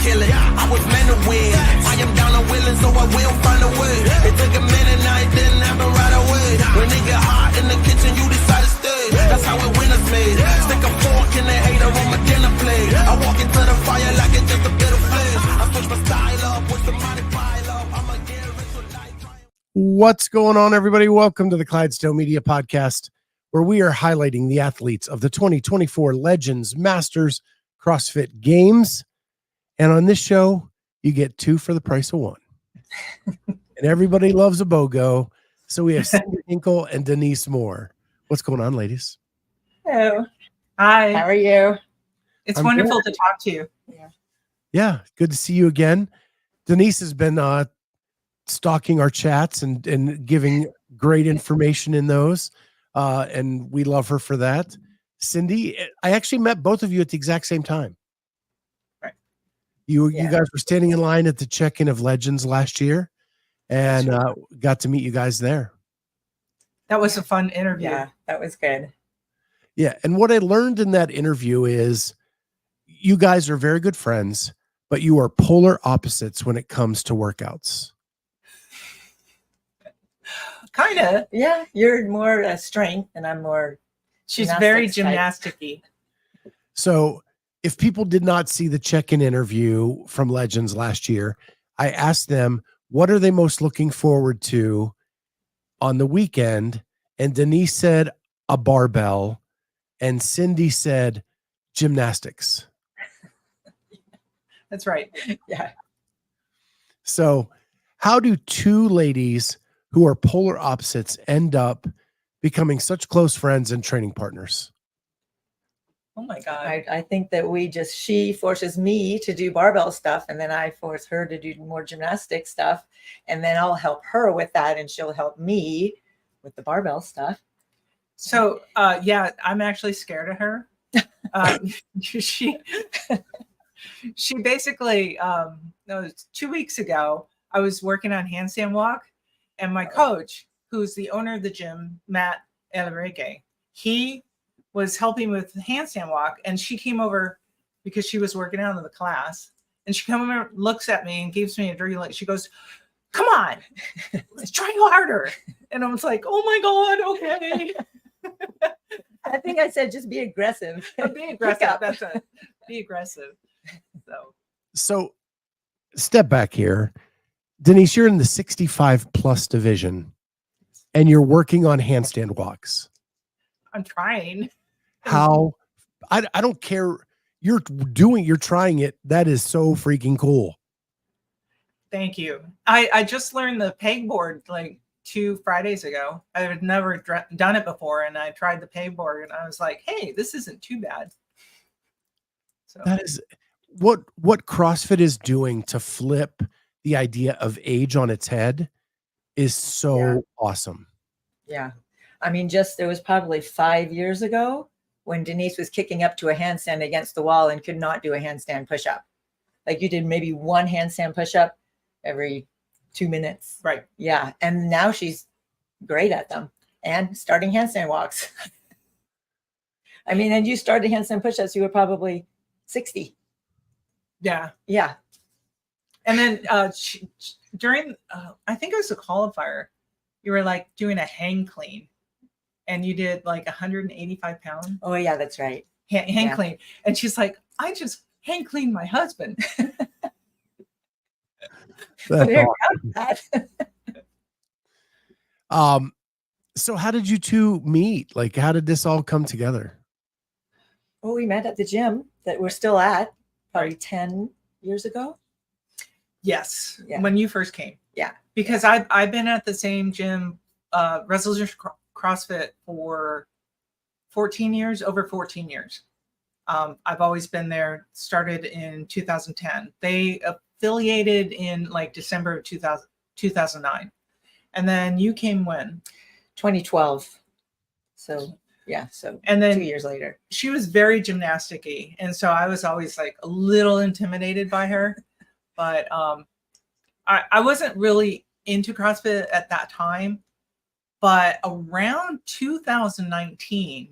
kill it. I was meant to win. I am down and willing, so I will find a way. It took a minute, now it didn't happen right away. When it get hot in the kitchen, you decide to stay. That's how it winners made. Stick a fork in the hater on my dinner plate. I walk into the fire like it's just a bit of flame. I switch my style up with the money pile up. I'ma get rich with life. What's going on, everybody? Welcome to the Clydesdale Media Podcast, where we are highlighting the athletes of the 2024 Legends Masters CrossFit Games. And on this show, you get two for the price of one. And everybody loves a BOGO. So we have Suzi, Hinkle and Denise Moore. What's going on, ladies? Hello. Hi. How are you? It's wonderful to talk to you. Yeah, good to see you again. Denise has been stalking our chats and giving great information in those. And we love her for that. Cindy, I actually met both of you at the exact same time. Right. You guys were standing in line at the check-in of Legends last year and got to meet you guys there. That was a fun interview. Yeah, that was good. Yeah. And what I learned in that interview is you guys are very good friends, but you are polar opposites when it comes to workouts. Kind of. Yeah, you're more strength and I'm more. She's very gymnastics type. gymnastic-y. So if people did not see the check-in interview from Legends last year, I asked them, what are they most looking forward to on the weekend? And Denise said a barbell and Cindy said gymnastics. That's right. Yeah. So how do two ladies who are polar opposites end up becoming such close friends and training partners? Oh my God. I think that she forces me to do barbell stuff and then I force her to do more gymnastic stuff. And then I'll help her with that and she'll help me with the barbell stuff. So, yeah, I'm actually scared of her. She basically, 2 weeks ago, I was working on handstand walk and my coach, who's the owner of the gym, Matt Alareque, he was helping with the handstand walk and she came over because she was working out in the class and she comes over, looks at me and gives me a dirty look. She goes, come on, let's try harder. And I was like, oh my God, okay. I think I said just be aggressive. Be aggressive. That's it. Be aggressive. So step back here. Denise, you're in the 65 plus division and you're working on handstand walks. I'm trying. How, I don't care. You're trying it. That is so freaking cool. Thank you. I just learned the pegboard like 2 Fridays ago. I had never done it before. And I tried the pegboard and I was like, hey, this isn't too bad. So That is what CrossFit is doing to flip the idea of age on its head is so awesome. Yeah. I mean, it was probably 5 years ago when Denise was kicking up to a handstand against the wall and could not do a handstand push-up. Like you did maybe one handstand push-up every 2 minutes. Right. Yeah. And now she's great at them and starting handstand walks. I mean, and you started handstand push-ups, you were probably 60. Yeah. Yeah. And then during, I think it was a qualifier, you were like doing a hang clean and you did like 185 pounds. Oh yeah, that's right. Hang clean. And she's like, I just hang cleaned my husband. That's awesome. So how did you two meet? Like, how did this all come together? Well, we met at the gym that we're still at probably 10 years ago. Yes. Yeah. When you first came. Yeah. Because I've been at the same gym, Resolution CrossFit for 14 years, over 14 years. I've always been there, started in 2010. They affiliated in like December of 2009. And then you came when? 2012. So yeah, so and then 2 years later. She was very gymnastic-y. And so I was always like a little intimidated by her. But I wasn't really into CrossFit at that time. But around 2019,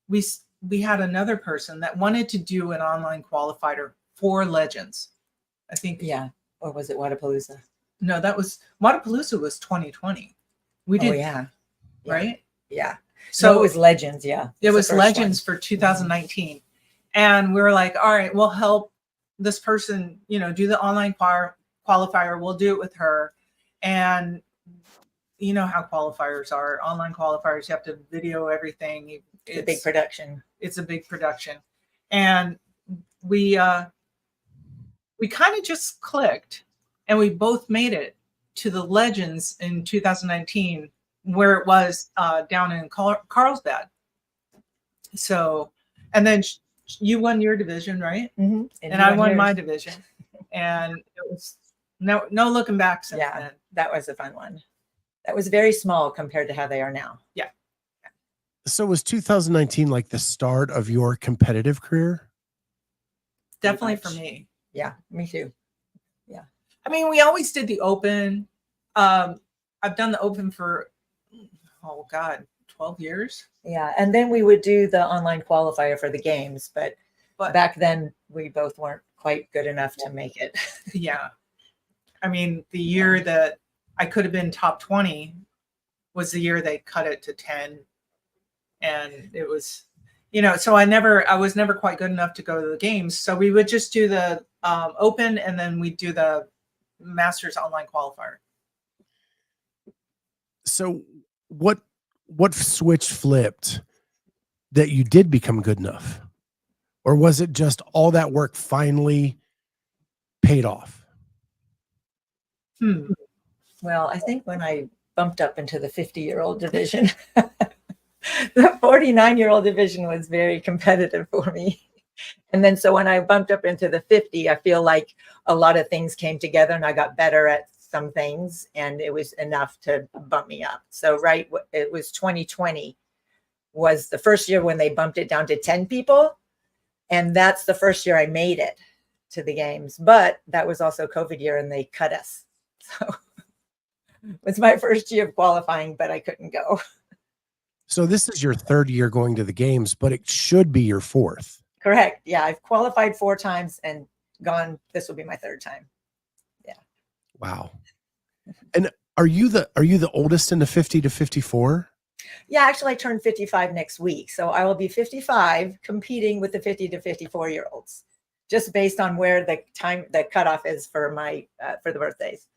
we had another person that wanted to do an online qualifier for Legends. I think. Yeah. Or was it Wadapalooza? No, that was Wadapalooza was 2020. We did, Oh, yeah. right? Yeah. So No, it was Legends. Yeah. it the was first Legends one. for 2019. And we were like, all right, we'll help this person, do the online qualifier. We'll do it with her. And you know how qualifiers are. Online qualifiers, you have to video everything. It's a big production. It's a big production. And we kind of just clicked, and we both made it to the Legends in 2019, where it was down in Carlsbad. So, and then you won your division, right? Mm-hmm. And I won my division, and it was no looking back since then. That was a fun one. That was very small compared to how they are now. Yeah. So was 2019 like the start of your competitive career? Definitely for me. Yeah, me too. Yeah. I mean, we always did the open. I've done the open for, 12 years. Yeah. And then we would do the online qualifier for the games, but back then we both weren't quite good enough to make it. Yeah. I mean, the year that I could have been top 20 was the year they cut it to 10. And it was, so I was never quite good enough to go to the games. So we would just do the open, and then we'd do the Masters online qualifier. So what switch flipped that you did become good enough? Or was it just all that work finally paid off? Well, I think when I bumped up into the 50-year-old division, the 49-year-old division was very competitive for me. And then so when I bumped up into the 50, I feel like a lot of things came together and I got better at some things, and it was enough to bump me up. So it was 2020 was the first year when they bumped it down to 10 people. And that's the first year I made it to the games. But that was also COVID year and they cut us. So it was my first year of qualifying, but I couldn't go. So this is your third year going to the games, but it should be your fourth. Correct. Yeah. I've qualified 4 times and gone. This will be my 3rd time. Yeah. Wow. And are you the oldest in the 50 to 54? Yeah, actually I turned 55 next week. So I will be 55 competing with the 50 to 54-year-olds, just based on where the cutoff is for my, for the birthdays.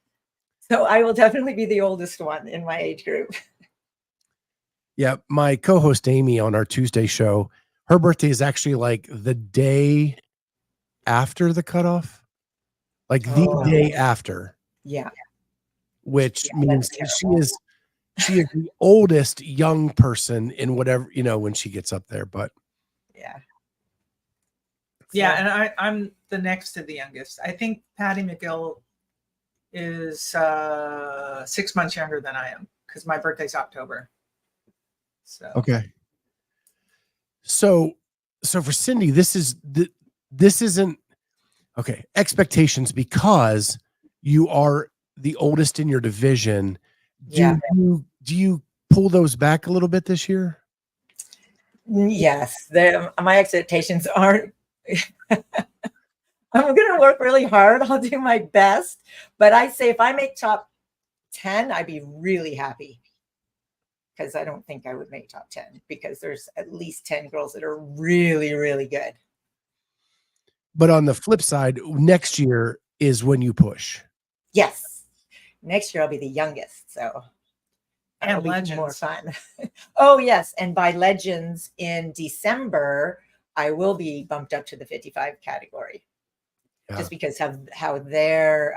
So I will definitely be the oldest one in my age group. Yeah. My co-host Amy on our Tuesday show, her birthday is actually like the day after the cutoff, like the day after. Yeah. Which means she is the oldest young person in whatever, when she gets up there, but yeah. Yeah. And I'm the next to the youngest. I think Patty McGill is 6 months younger than I am, because my birthday's October. So okay. So for Cindy, this isn't okay. Expectations, because you are the oldest in your division. Do you pull those back a little bit this year? Yes, my expectations aren't. I'm going to work really hard. I'll do my best, but I say if I make top 10, I'd be really happy, because I don't think I would make top 10, because there's at least 10 girls that are really, really good. But on the flip side, next year is when you push. Yes. Next year I'll be the youngest. So and it'll Legends. be more fun. Oh, yes. And by Legends in December, I will be bumped up to the 55 category, just because of how their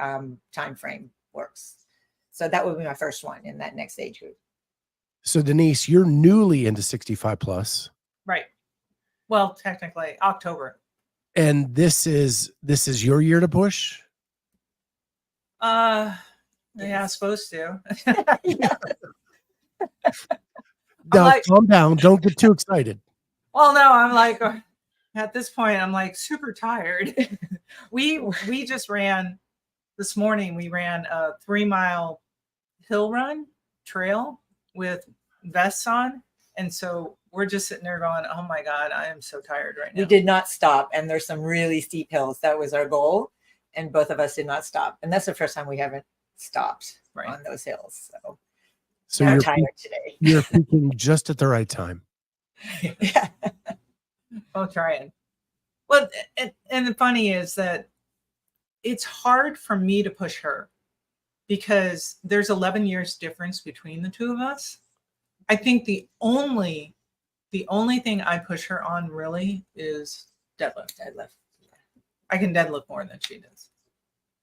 time frame works. So that would be my first one in that next age group. So Denise, you're newly into 65 plus. Right. Well, technically October. And this is your year to push? Yeah, I'm supposed to. Now, calm down. Don't get too excited. Well, no, I'm like, at this point, I'm like super tired. We just ran this morning. We ran a 3-mile hill run trail with vests on. And so we're just sitting there going, oh my God, I am so tired right now. We did not stop. And there's some really steep hills. That was our goal. and both of us did not stop. And that's the first time we haven't stopped Right. on those hills. So I'm you're tired today. you're peaking just at the right time. Yeah. I'll try it. Well, and the funny is that it's hard for me to push her because there's 11 years difference between the two of us. I think the only thing I push her on really is deadlift. I can deadlift more than she does.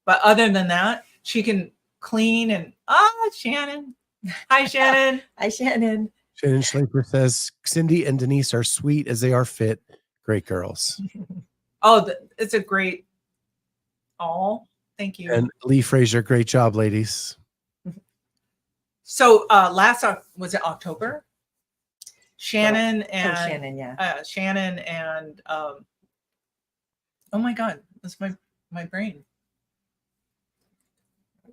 But other than that, she can clean and Shannon. Hi, Shannon. Hi, Shannon. Shannon Schlaper says Cindy and Denise are sweet as they are fit. Great girls. Oh, it's a great thank you. And Lee Frazier, great job, ladies. So was it October? Shannon and Shannon, yeah. Shannon and oh my God, that's my brain.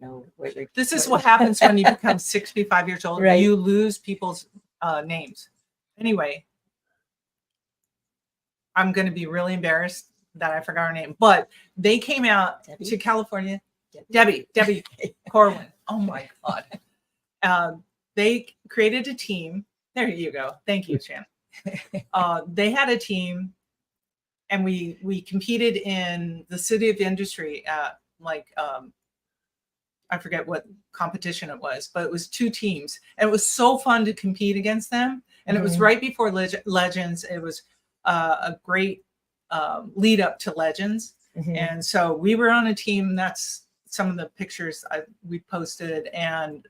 No, wait. This is what happens when you become 65 years old. Right. You lose people's names. Anyway, I'm going to be really embarrassed that I forgot her name, but they came out Debbie? to California. Debbie Corwin. Oh my God. They created a team. There you go. Thank you, Shannon. They had a team, and we competed in the City of Industry at I forget what competition it was, but it was 2 teams, and it was so fun to compete against them. And it was right before Legends. It was a great lead up to Legends. And so we were on a team. That's some of the pictures we posted, and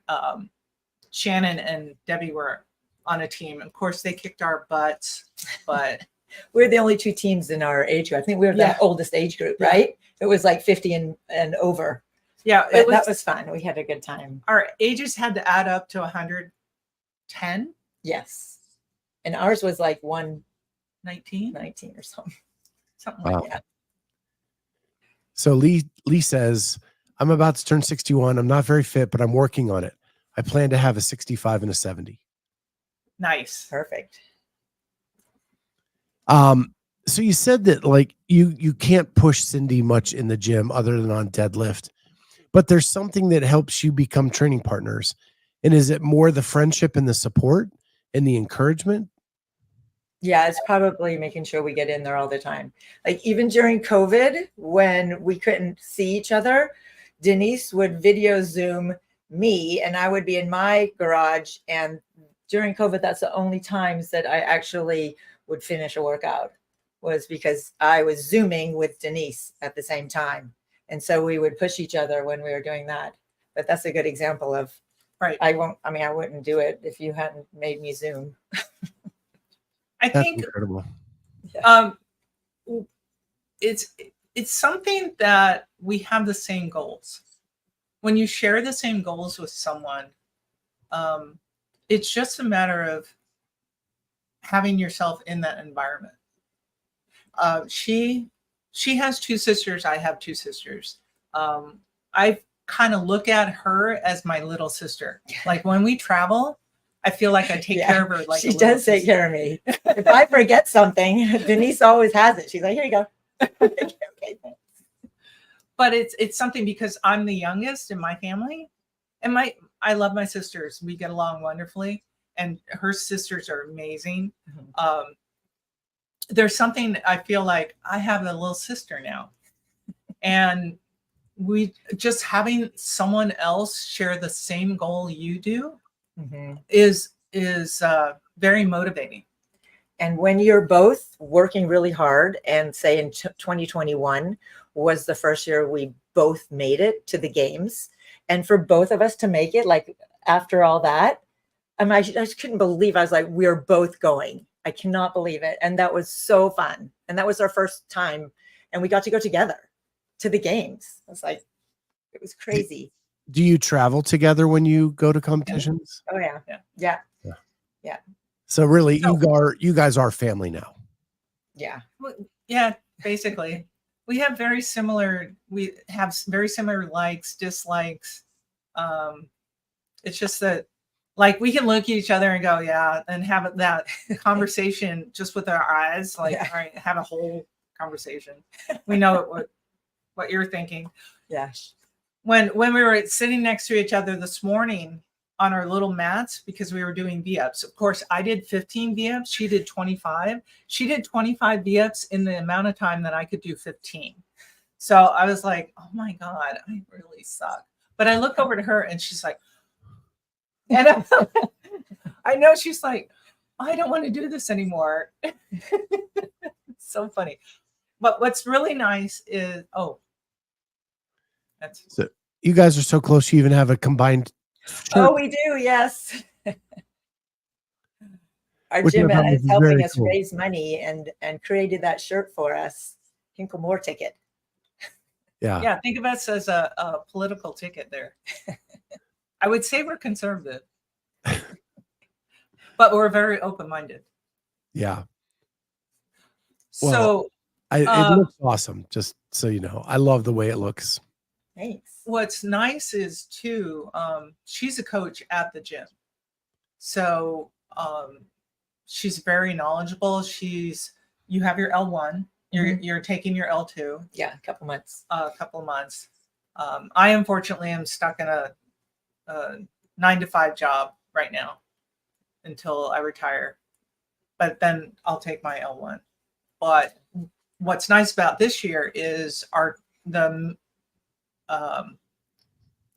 Shannon and Debbie were on a team. Of course, they kicked our butts, but We're the only 2 teams in our age group. I think we were the oldest age group, right? It was like 50 and over. yeah, But that was fun. We had a good time. our ages had to add up to 110, Yes. And ours was like 19, 119 or something. something Wow. like that. So Lee says, I'm about to turn 61. I'm not very fit, but I'm working on it. I plan to have a 65 and a 70. Nice. Perfect. So you said that like you can't push Cindy much in the gym other than on deadlift, but there's something that helps you become training partners. And is it more the friendship and the support and the encouragement? Yeah, it's probably making sure we get in there all the time. Like even during COVID, when we couldn't see each other, Denise would video Zoom me and I would be in my garage. And during COVID, that's the only times that I actually would finish a workout, was because I was Zooming with Denise at the same time. And so we would push each other when we were doing that. But that's a good example of, Right. I wouldn't do it if you hadn't made me Zoom. I That's think incredible. it's something that we have the same goals. When you share the same goals with someone, it's just a matter of having yourself in that environment. She has 2 sisters. I have 2 sisters. I kind of look at her as my little sister. Like when we travel, I feel like I take care of her. Like she does take care of me. If I forget something, Denise always has it. She's like, here you go. Okay, thanks. But it's something because I'm the youngest in my family, and I love my sisters. We get along wonderfully, and her sisters are amazing. There's something I feel like I have a little sister now, and we just having someone else share the same goal you do is very motivating. And when you're both working really hard, and say in 2021 was the first year we both made it to the games, and for both of us to make it, like after all that, I just couldn't believe. I was like, we're both going. I cannot believe it. And that was so fun. And that was our first time. And we got to go together to the games. It was like, it was crazy. Do you travel together when you go to competitions? Oh yeah. Yeah. So really, you guys are family now. Yeah. Well, yeah, basically. We have very similar likes, dislikes. It's just that, like, we can look at each other and go, yeah, and have that conversation just with our eyes, like, all right, have a whole conversation. We know what you're thinking. Yeah. When we were sitting next to each other this morning on our little mats, because we were doing V-ups. Of course, I did 15 V-ups. She did 25. She did 25 V-ups in the amount of time that I could do 15. So I was like, oh my God, I really suck. But I look over to her and she's like, and I know she's like, I don't want to do this anymore. It's so funny. But what's really nice is, that's So you guys are so close. You even have a combined shirt. Oh, we do. Yes. Our Which gym I thought is was helping very us cool. raise money and created that shirt for us. Hinkle More ticket. yeah, think of us as a political ticket there. I would say we're conservative, but we're very open-minded. Yeah. So It looks awesome. Just so you know, I love the way it looks. Thanks. what's nice is too, she's a coach at the gym. So she's very knowledgeable. You have your L1, you're taking your L2. Yeah, a couple months. A couple of months. I unfortunately am stuck in a 9-to-5 job right now until I retire, but then I'll take my L1. But what's nice about this year is the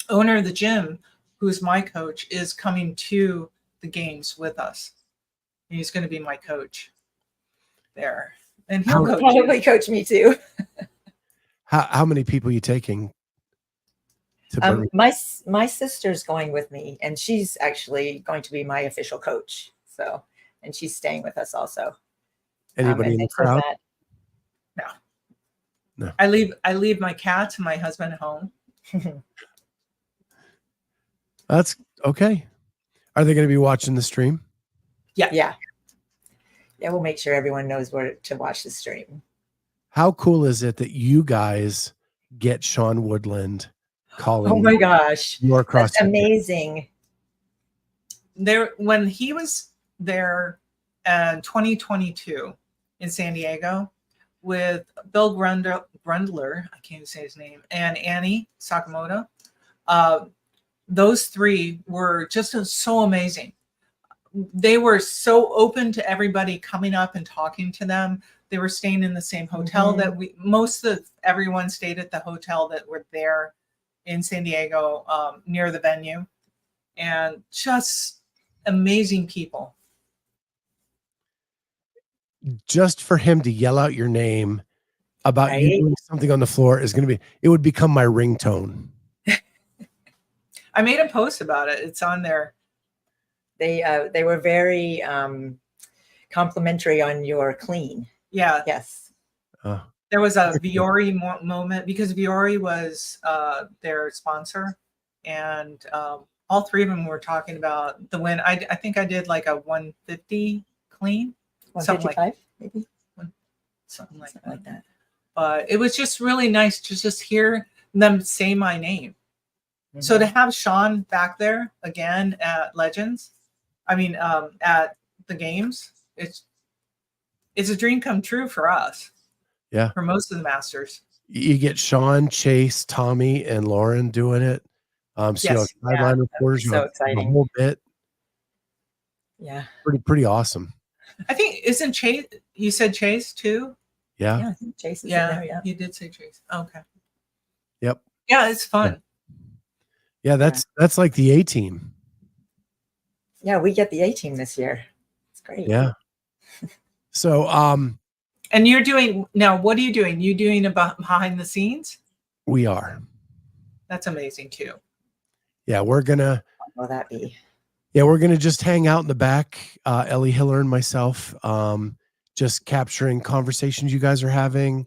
owner of the gym, who's my coach, is coming to the games with us. He's going to be my coach there, and he'll coach you. Probably coach me too. How many people are you taking to Birmingham? My sister's going with me, and she's actually going to be my official coach. So, and she's staying with us also. Anybody in the crowd? No. I leave my cats and my husband at home. That's okay. Are they going to be watching the stream? Yeah. We'll make sure everyone knows where to watch the stream. How cool is it that you guys get Sean Woodland calling? Oh my gosh, your CrossFit? That's amazing. When he was there in 2022 in San Diego with Bill Grundler, I can't even say his name, and Annie Sakamoto, those three were just so amazing. They were so open to everybody coming up and talking to them. They were staying in the same hotel that everyone stayed at the hotel that were there in San Diego, near the venue, and just amazing people. Just for him to yell out your name about you doing something on the floor it would become my ringtone. I made a post about it. It's on there. They were very complimentary on your clean. Yeah. Yes. There was a Viore moment because Viore was their sponsor, and all three of them were talking about the win. I think I did like a 150 clean, 155 maybe, something like that. But it was just really nice to just hear them say my name. Mm-hmm. So to have Sean back there again at Legends, at the games, it's a dream come true for us. Yeah. For most of the Masters. You get Sean, Chase, Tommy, and Lauren doing it. Yes. Sideline reporters, so exciting. a whole bit. Yeah. Pretty awesome. I think isn't Chase? You said Chase too. Yeah. Yeah, I think Chase is in there. Yeah. You did say Chase. Okay. Yep. Yeah, it's fun. Yeah, that's like the A team. Yeah, we get the A team this year. It's great. Yeah. So, and you're doing now. What are you doing? You doing about behind the scenes? We are. That's amazing too. Yeah, we're gonna. What will that be? Yeah, we're gonna just hang out in the back. Ellie Hiller and myself, just capturing conversations you guys are having.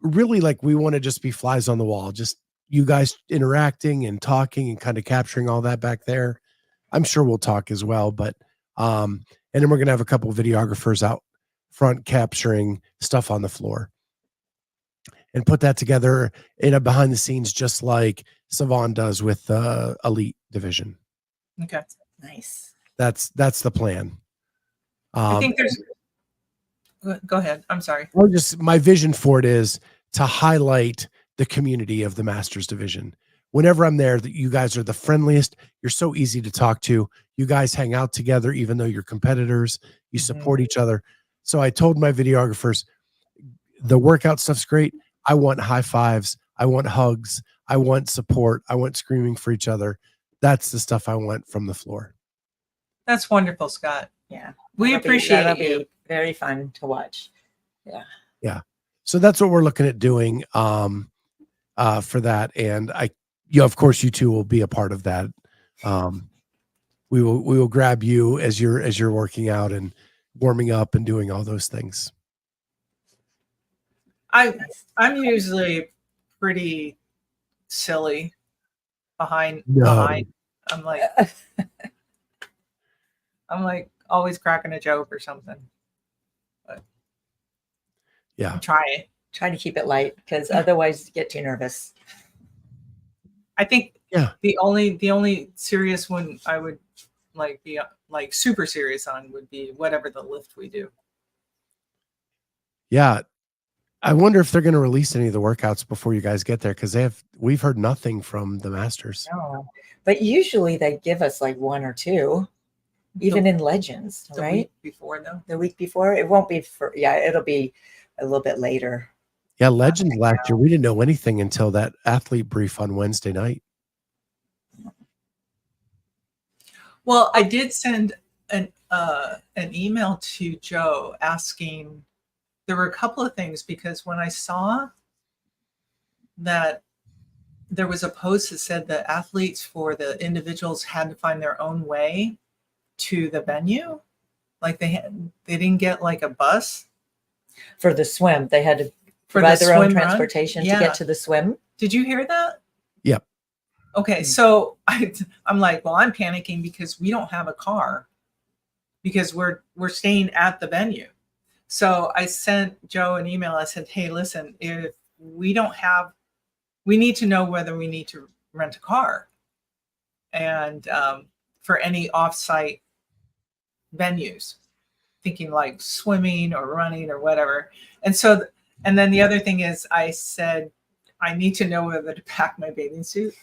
Really, like we want to just be flies on the wall. Just you guys interacting and talking and kind of capturing all that back there. I'm sure we'll talk as well, but and then we're gonna have a couple of videographers out front capturing stuff on the floor and put that together in a behind the scenes, just like Savon does with the Elite Division. Okay, nice. That's the plan. I think there's. Go ahead. I'm sorry. My vision for it is to highlight the community of the Masters division. Whenever I'm there, that you guys are the friendliest. You're so easy to talk to. You guys hang out together, even though you're competitors. You support each other. So I told my videographers, the workout stuff's great. I want high fives. I want hugs. I want support. I want screaming for each other. That's the stuff I want from the floor. That's wonderful, Scott. Yeah. We appreciate that'll you. be very fun to watch. Yeah. Yeah. So that's what we're looking at doing for that. And of course, you two will be a part of that. We will grab you as you're working out and warming up and doing all those things. I'm usually pretty silly behind. I'm like always cracking a joke or something. But yeah, I'm trying to keep it light, because otherwise you get too nervous. I think the only serious one I would be like super serious on would be whatever the lift we do. Yeah. I wonder if they're going to release any of the workouts before you guys get there, because we've heard nothing from the Masters. No, but usually they give us like one or two, even in Legends, right? The week before, though. The week before, it won't be it'll be a little bit later. Yeah, Legends last year, we didn't know anything until that athlete brief on Wednesday night. Well, I did send an email to Joe asking. There were a couple of things, because when I saw that there was a post that said the athletes for the individuals had to find their own way to the venue, like they didn't get like a bus for the swim. They had to provide their own transportation to get to the swim. Did you hear that? Yep. Okay, so I'm like, well, I'm panicking because we don't have a car, because we're staying at the venue. So I sent Joe an email. I said, hey, listen, if we need to know whether we need to rent a car, and for any offsite venues, thinking like swimming or running or whatever. And then the other thing is, I said, I need to know whether to pack my bathing suit.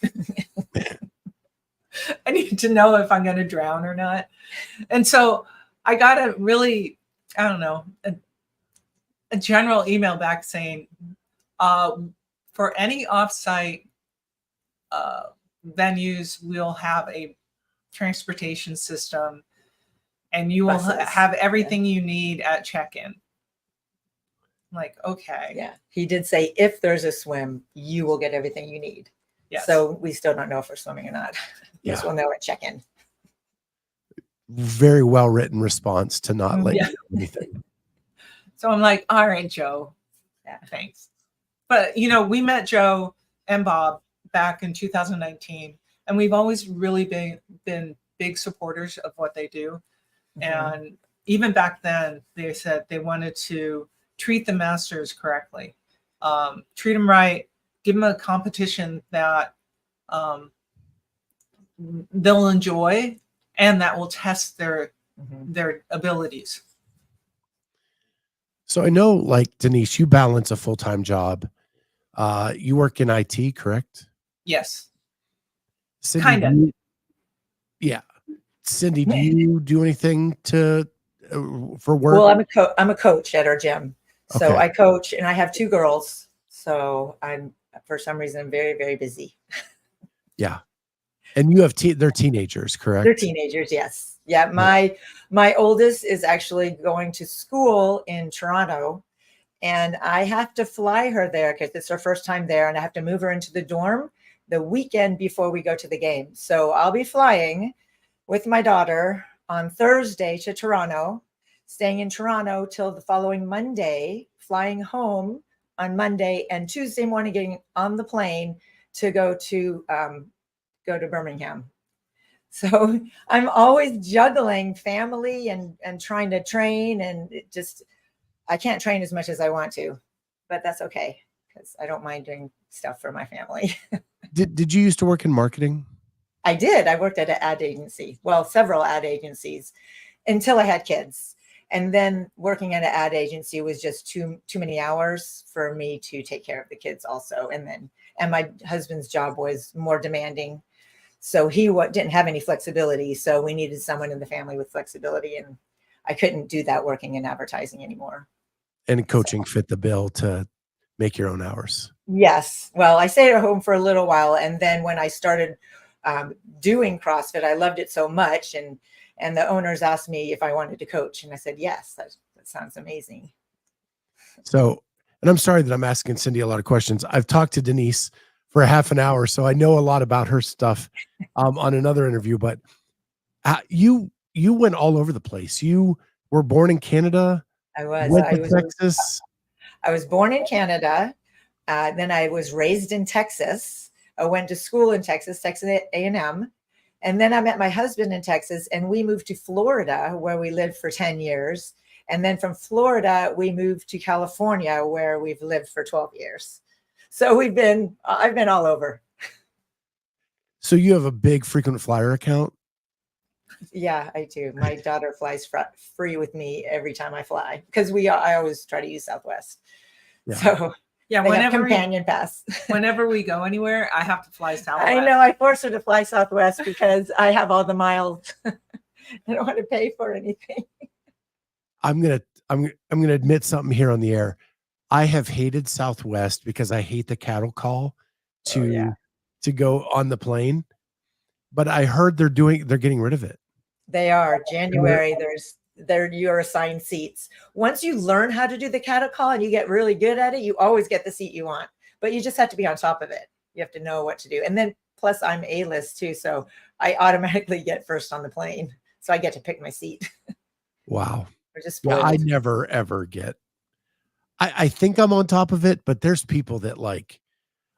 I need to know if I'm going to drown or not. And so I got a really, I don't know, a general email back saying, for any offsite venues, we'll have a transportation system, and you will have everything you need at check-in. I'm like, okay. Yeah. He did say, if there's a swim, you will get everything you need. Yes. So we still don't know if we're swimming or not. Yes, we'll know at check-in. Very well-written response to not let you know anything. So I'm like, all right, Joe. Yeah, thanks. But, we met Joe and Bob back in 2019, and we've always really been big supporters of what they do. Mm-hmm. And even back then, they said they wanted to treat the Masters correctly, treat them right, give them a competition that they'll enjoy and that will test their abilities. So I know, like, Denise, you balance a full-time job. You work in IT, correct? Yes. Cindy, kind of. Yeah. Cindy, do you do anything for work? Well, I'm a coach at our gym. So I coach, and I have 2 girls. So I'm, for some reason, very, very busy. Yeah. And you have they're teenagers, correct? They're teenagers, yes. Yeah, my oldest is actually going to school in Toronto, and I have to fly her there because it's her first time there, and I have to move her into the dorm the weekend before we go to the game. So I'll be flying with my daughter on Thursday to Toronto, staying in Toronto till the following Monday, flying home on Monday, and Tuesday morning getting on the plane to go to Birmingham. So I'm always juggling family and trying to train, and I can't train as much as I want to, but that's okay because I don't mind doing stuff for my family. Did you used to work in marketing? I did. I worked at an ad agency. Well, several ad agencies until I had kids. And then working at an ad agency was just too many hours for me to take care of the kids also. And my husband's job was more demanding. So he didn't have any flexibility. So we needed someone in the family with flexibility. And I couldn't do that working in advertising anymore. And coaching fit the bill to make your own hours. Yes. Well, I stayed at home for a little while. And then when I started doing CrossFit, I loved it so much. And the owners asked me if I wanted to coach. And I said, yes, that sounds amazing. So, and I'm sorry that I'm asking Cindy a lot of questions. I've talked to Denise for a half an hour, so I know a lot about her stuff on another interview, but you went all over the place. You were born in Canada. I was. Went to Texas. I was born in Canada. Then I was raised in Texas. I went to school in Texas A&M. And then I met my husband in Texas, and we moved to Florida, where we lived for 10 years. And then from Florida, we moved to California, where we've lived for 12 years. So I've been all over. So you have a big frequent flyer account? Yeah, I do. My daughter flies free with me every time I fly, because I always try to use Southwest. Yeah. So yeah, whenever companion pass. Whenever we go anywhere, I have to fly Southwest. I know. I force her to fly Southwest because I have all the miles. I don't want to pay for anything. I'm gonna admit something here on the air. I have hated Southwest because I hate the cattle call to go on the plane. But I heard they're getting rid of it. They are. January, you're assigned seats. Once you learn how to do the cattle call and you get really good at it, you always get the seat you want. But you just have to be on top of it. You have to know what to do. And then plus I'm A-list too, so I automatically get first on the plane. So I get to pick my seat. Wow. We're just spoiled. I never ever get. I think I'm on top of it, but there's people that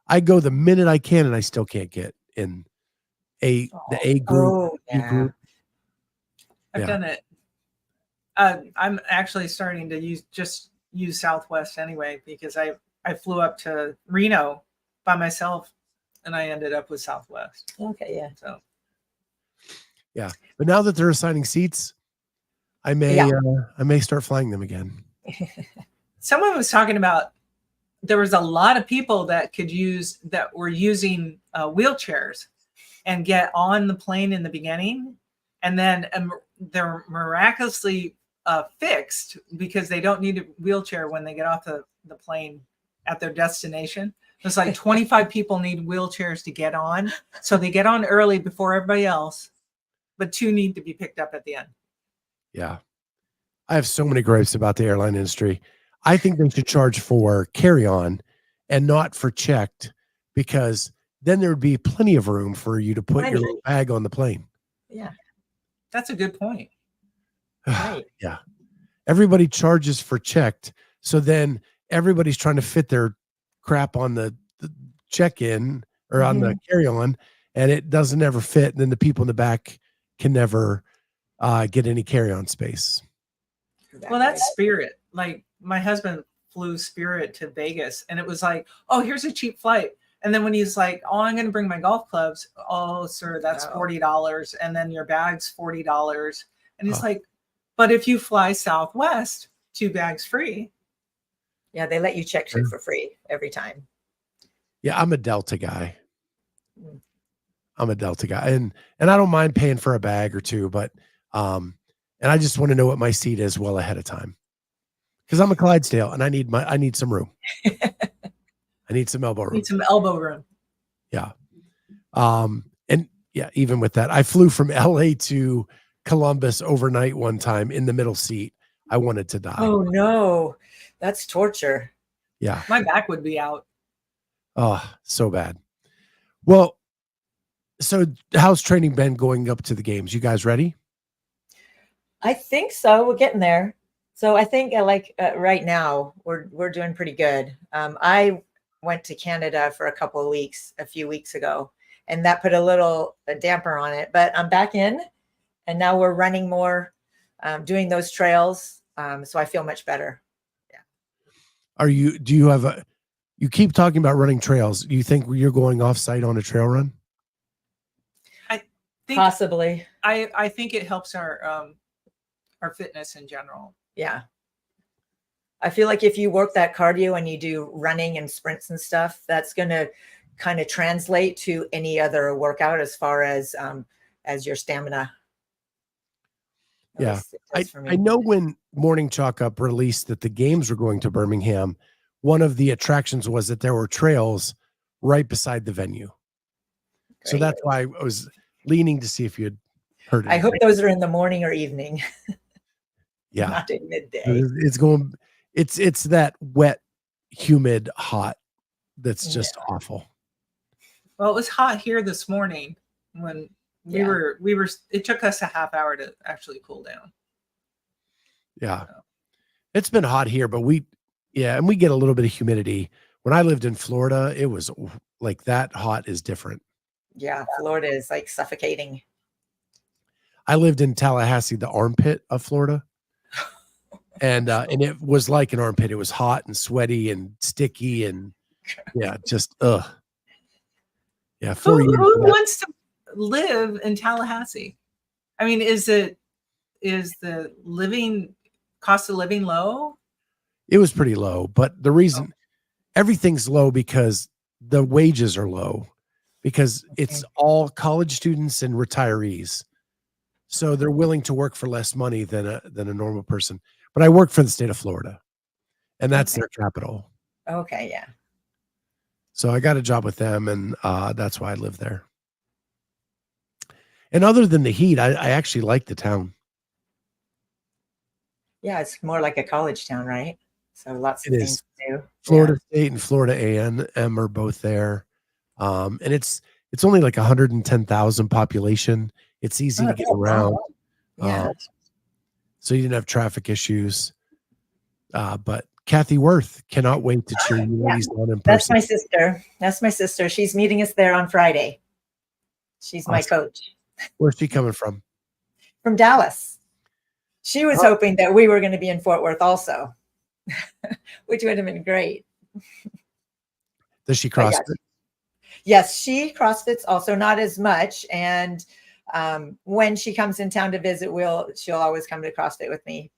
I go the minute I can and I still can't get in the A group. Group. I've done it. I'm actually starting to use Southwest anyway, because I flew up to Reno by myself and I ended up with Southwest. Okay, yeah. So yeah, but now that they're assigning seats, I may start flying them again. Someone was talking about there was a lot of people that were using wheelchairs and get on the plane in the beginning, and then they're miraculously fixed because they don't need a wheelchair when they get off the plane at their destination. It's like 25 people need wheelchairs to get on. So they get on early before everybody else, but 2 need to be picked up at the end. Yeah. I have so many gripes about the airline industry. I think they should charge for carry-on and not for checked, because then there would be plenty of room for you to put your little bag on the plane. Yeah. That's a good point. Right. Yeah. Everybody charges for checked. So then everybody's trying to fit their crap on the check-in or on the carry-on, and it doesn't ever fit. And then the people in the back can never get any carry-on space. Well, that's Spirit. Like my husband flew Spirit to Vegas, and it was like, oh, here's a cheap flight. And then when he's like, oh, I'm going to bring my golf clubs. Oh, sir, that's $40. And then your bag's $40. And he's like, but if you fly Southwest, 2 bags free. Yeah, they let you check shit for free every time. Yeah, I'm a Delta guy. And I don't mind paying for a bag or 2, but and I just want to know what my seat is well ahead of time, because I'm a Clydesdale and I need some room. I need some elbow room. Need some elbow room. Yeah. And yeah, even with that, I flew from LA to Columbus overnight one time in the middle seat. I wanted to die. Oh no, that's torture. Yeah. My back would be out. Oh, so bad. Well, so how's training been going up to the games? You guys ready? I think so. We're getting there. So I think right now we're doing pretty good. I went to Canada for a few weeks ago, and that put a damper on it, but I'm back in, and now we're running more, doing those trails. So I feel much better. Yeah. You keep talking about running trails. Do you think you're going off site on a trail run? I think possibly. I think it helps our fitness in general. Yeah. I feel like if you work that cardio and you do running and sprints and stuff, that's going to kind of translate to any other workout as far as your stamina. At Yeah. least it does for I me. know when Morning Chalk Up released that the games were going to Birmingham, one of the attractions was that there were trails right beside the venue. So Great. that's why I was leaning to see if you had heard it. I hope those are in the morning or evening. Yeah. Not at midday. It's that wet, humid, hot that's just awful. Well, it was hot here this morning when we were, it took us a half hour to actually cool down. Yeah. It's been hot here, but we get a little bit of humidity. When I lived in Florida, it was like that hot is different. Yeah. Florida is like suffocating. I lived in Tallahassee, the armpit of Florida. And it was like an armpit. It was hot and sweaty and sticky and just ugh. Yeah, 4 years. Who wants to live in Tallahassee? I mean, is the cost of living low? It was pretty low, but the reason everything's low because the wages are low because it's all college students and retirees. So they're willing to work for less money than a normal person. But I work for the state of Florida, and that's their capital. Okay, yeah. So I got a job with them, and that's why I live there. And other than the heat, I actually like the town. Yeah, it's more like a college town, right? So lots of things to do. Florida State and Florida A&M are both there. And it's only like 110,000 population. It's easy to get around. Yeah. So you didn't have traffic issues. But Kathy Worth cannot wait to cheer you ladies on in person. That's my sister. That's my sister. She's meeting us there on Friday. She's my coach. Where's she coming from? From Dallas. She was hoping that we were going to be in Fort Worth also, which would have been great. Does she CrossFit? Yes, she CrossFits also, not as much. And when she comes in town to visit, she'll always come to CrossFit with me.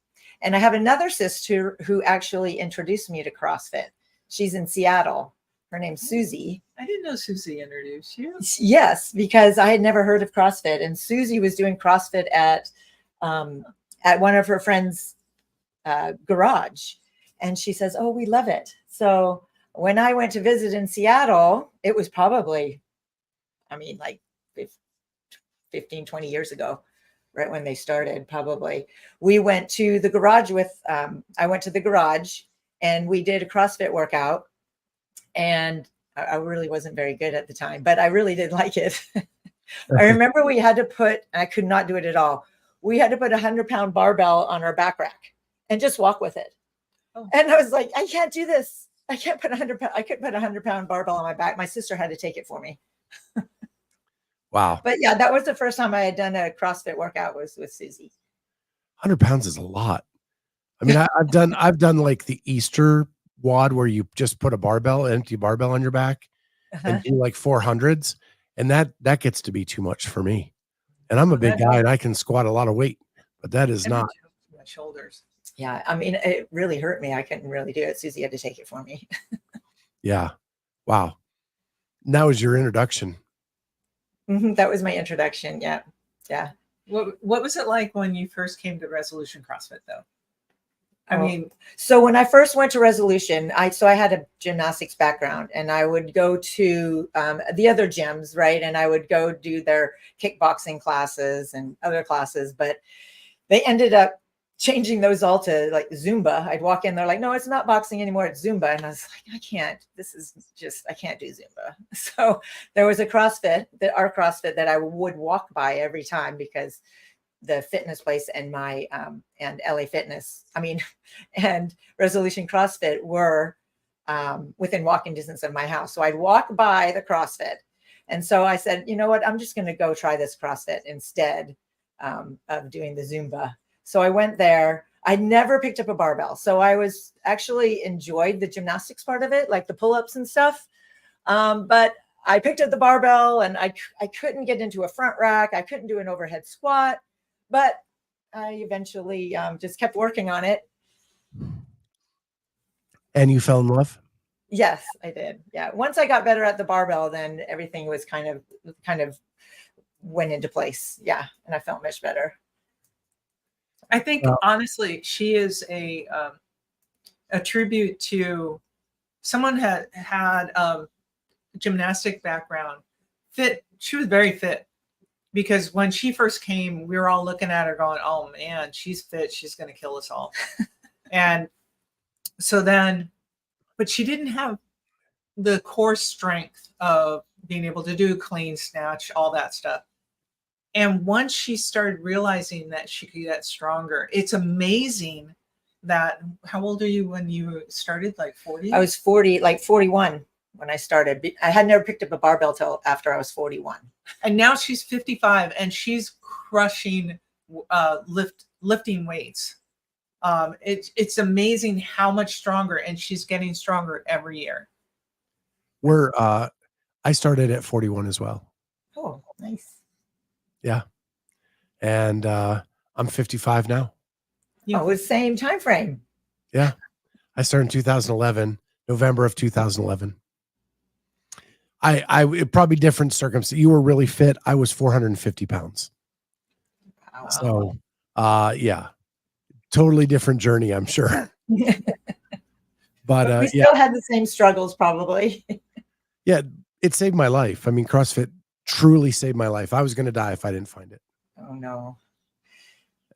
And I have another sister who actually introduced me to CrossFit. She's in Seattle. Her name's Suzi. I didn't know Suzi introduced you. Yes, because I had never heard of CrossFit. And Suzi was doing CrossFit at one of her friends' garage. And she says, oh, we love it. So when I went to visit in Seattle, it was probably, like 15, 20 years ago, right when they started, probably. We went to the garage I went to the garage and we did a CrossFit workout. And I really wasn't very good at the time, but I really did like it. I remember we had to I could not do it at all. We had to put a 100-pound barbell on our back rack and just walk with it. Oh. And I was like, I can't do this. I can't put I couldn't put a 100-pound barbell on my back. My sister had to take it for me. Wow. But yeah, that was the first time I had done a CrossFit workout was with Suzi. 100 pounds is a lot. I mean, I've done like the Easter WOD where you just put an empty barbell on your back and do like 400s. And that gets to be too much for me. And I'm a big guy and I can squat a lot of weight, but that is not. My shoulders. Yeah. It really hurt me. I couldn't really do it. Suzi had to take it for me. Yeah. Wow. That was your introduction. Mm-hmm. That was my introduction. Yeah. Yeah. What was it like when you first came to Resolution CrossFit though? So when I first went to Resolution, I had a gymnastics background and I would go to the other gyms, right? And I would go do their kickboxing classes and other classes, but they ended up changing those all to like Zumba. I'd walk in, they're like, no, it's not boxing anymore. It's Zumba. And I was like, I can't do Zumba. So there was our CrossFit that I would walk by every time because the fitness place and my and LA Fitness, and Resolution CrossFit were within walking distance of my house. So I'd walk by the CrossFit. And so I said, you know what, I'm just going to go try this CrossFit instead of doing the Zumba. So I went there. I never picked up a barbell. So I was actually enjoyed the gymnastics part of it, like the pull-ups and stuff. But I picked up the barbell and I couldn't get into a front rack. I couldn't do an overhead squat. But I eventually just kept working on it. And you fell in love? Yes, I did. Yeah. Once I got better at the barbell, then everything was kind of went into place. Yeah. And I felt much better. I think Well- honestly, she is a tribute to someone had gymnastic background, fit. She was very fit, because when she first came, we were all looking at her going, "Oh man, she's fit. She's going to kill us all." And so then, but she didn't have the core strength of being able to do clean, snatch, all that stuff. And once she started realizing that she could get stronger, it's amazing that, how old are you when you started? Like 40? I was 41 when I started. I had never picked up a barbell till after I was 41. And now she's 55 and she's crushing lifting weights. It's amazing how much stronger, and she's getting stronger every year. I started at 41 as well. Oh, nice. Yeah. And I'm 55 now. Oh, it's same time frame. Yeah. I started in 2011, November of 2011. It probably different circumstances. You were really fit. I was 450 pounds. Wow. So, yeah, totally different journey, I'm sure. But we yeah, still had the same struggles, probably. yeah, it saved my life. I mean, CrossFit truly saved my life. I was going to die if I didn't find it. Oh no.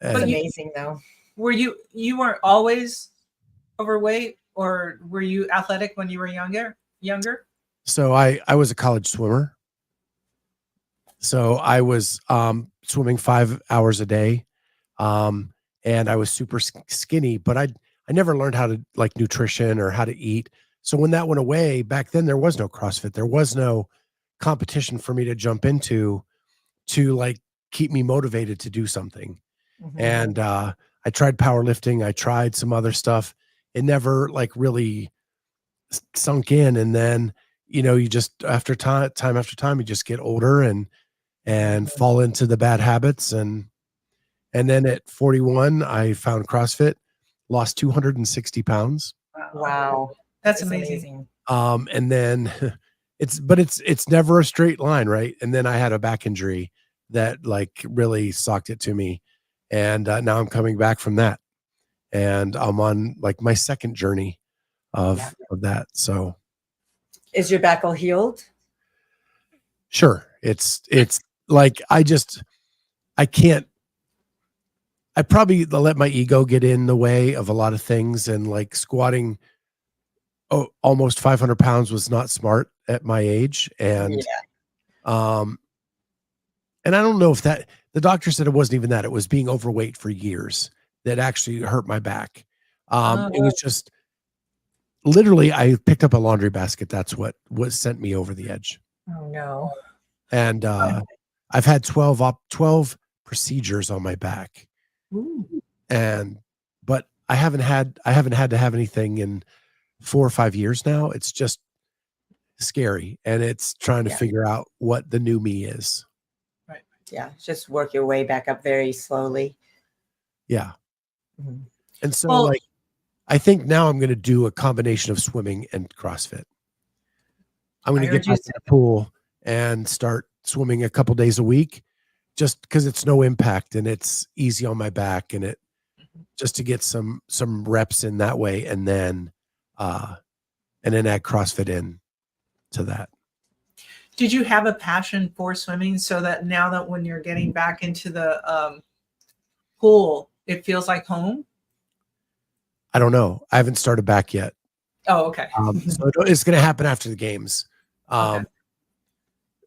And It's amazing though. Were you weren't always overweight, or were you athletic when you were younger? so I was a college swimmer. So I was swimming 5 hours a day. And I was super skinny, but I never learned how to like nutrition or how to eat. So when that went away, back then there was no CrossFit. There was no competition for me to jump into to like keep me motivated to do something. Mhm. And I tried powerlifting. I tried some other stuff. It never like really sunk in. And then, you just after time after time, you just get older and fall into the bad habits. And then at 41, I found CrossFit, lost 260 pounds. Wow. That's amazing. And then it's never a straight line, right? And then I had a back injury that like really socked it to me. And now I'm coming back from that. And I'm on like my second journey of that. So Is your back all healed? sure. It's like, I probably let my ego get in the way of a lot of things, and like squatting almost 500 pounds was not smart at my age. And, and I don't know if the doctor said it wasn't even that, it was being overweight for years that actually hurt my back. It was just literally, I picked up a laundry basket. That's what sent me over the edge. Oh no. And, I've had 12 procedures on my back. Ooh. But I haven't had to have anything in 4 or 5 years now. It's just scary. And it's trying to figure out what the new me is. Right. Yeah. Just work your way back up very slowly. Yeah. Mhm. And so I think now I'm going to do a combination of swimming and CrossFit. I'm going to get back to the pool and start swimming a couple days a week, just because it's no impact and it's easy on my back, and it just to get some reps in that way, and then add CrossFit in to that. Did you have a passion for swimming, so that now that when you're getting back into the pool, it feels like home? I don't know. I haven't started back yet. Oh, okay. So it's going to happen after the games. Okay.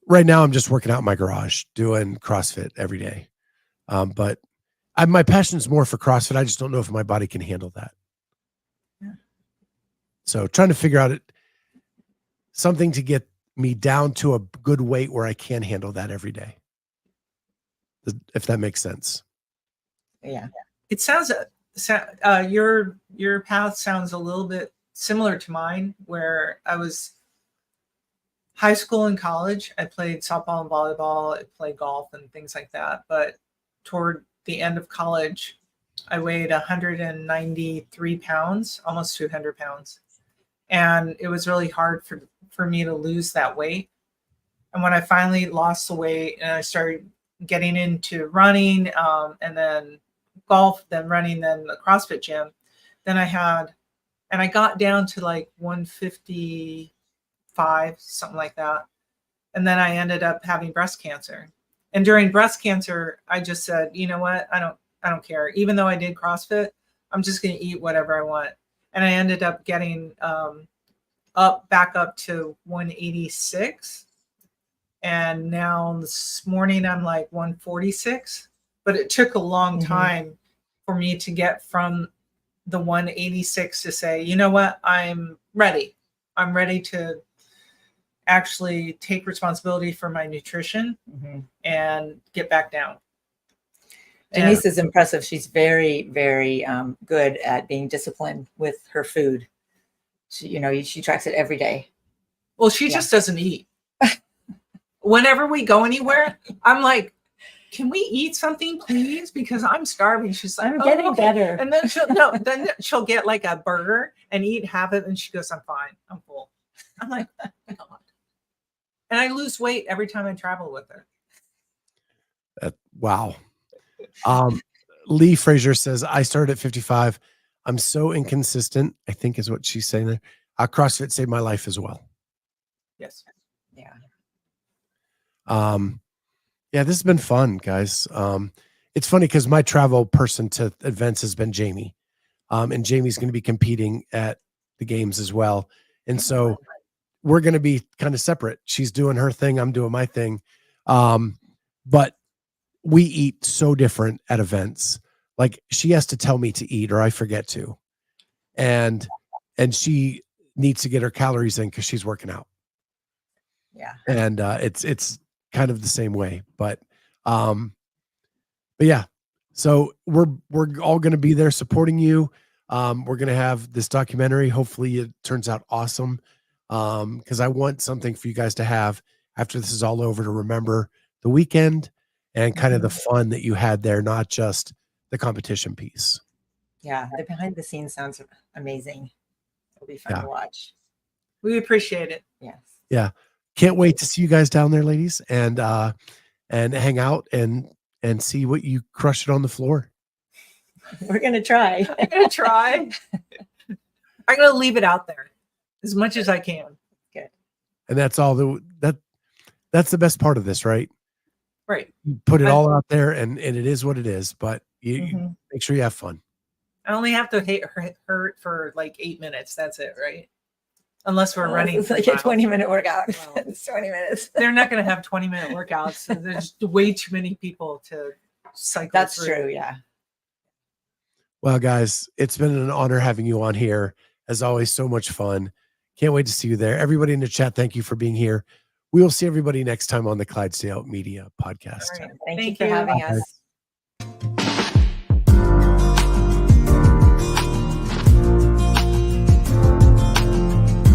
Right now I'm just working out in my garage doing CrossFit every day. But my passion is more for CrossFit. I just don't know if my body can handle that. Yeah. So trying to figure out something to get me down to a good weight where I can handle that every day. If that makes sense. Yeah. It sounds your path sounds a little bit similar to mine, where I was high school and college. I played softball and volleyball. I played golf and things like that. But toward the end of college, I weighed 193 pounds, almost 200 pounds. And it was really hard for me to lose that weight. And when I finally lost the weight and I started getting into running, and then golf, then running, then the CrossFit gym, then I got down to like 155, something like that. And then I ended up having breast cancer. And during breast cancer, I just said, you know what? I don't care. Even though I did CrossFit, I'm just going to eat whatever I want. And I ended up getting back up to 186. And now this morning I'm like 146. But it took a long time for me to get from the 186 to say, you know what? I'm ready. I'm ready to actually take responsibility for my nutrition and get back down. Denise is impressive. She's very, very good at being disciplined with her food. She tracks it every day. Well, she just doesn't eat. Whenever we go anywhere, I'm like, can we eat something, please? Because I'm starving. She's like, I'm getting better. And then she'll get like a burger and eat half it. And she goes, I'm fine. I'm full. I'm like, oh my God. And I lose weight every time I travel with her. Wow. Lee Fraser says, I started at 55. I'm so inconsistent, I think is what she's saying there. CrossFit saved my life as well. Yes. Yeah. Yeah, this has been fun, guys. It's funny because my travel person to events has been Jamie. And Jamie's going to be competing at the games as well. And so we're going to be kind of separate. She's doing her thing. I'm doing my thing. But we eat so different at events. Like she has to tell me to eat or I forget to. And she needs to get her calories in because she's working out. Yeah. And it's kind of the same way. But yeah. So we're all going to be there supporting you. We're going to have this documentary. Hopefully it turns out awesome. Because I want something for you guys to have after this is all over to remember the weekend and kind of the fun that you had there, not just the competition piece. Yeah, the behind the scenes sounds amazing. It'll be fun to watch. We appreciate it. Yes. Yeah. Can't wait to see you guys down there, ladies, and hang out and see what you crush it on the floor. We're gonna try. I'm gonna try. I'm gonna leave it out there as much as I can. Good. And that's all that's the best part of this, right? Right. You put it all out there and it is what it is, but you make sure you have fun. I only have to hurt for like 8 minutes. That's it, right? Unless we're running. It's like a 20-minute workout. It's 20 minutes. They're not going to have 20-minute workouts. So there's way too many people to cycle That's through. true. Yeah. Well, guys, it's been an honor having you on here. As always, so much fun. Can't wait to see you there. Everybody in the chat, thank you for being here. We will see everybody next time on the Clydesdale Media Podcast. Thank you for having us.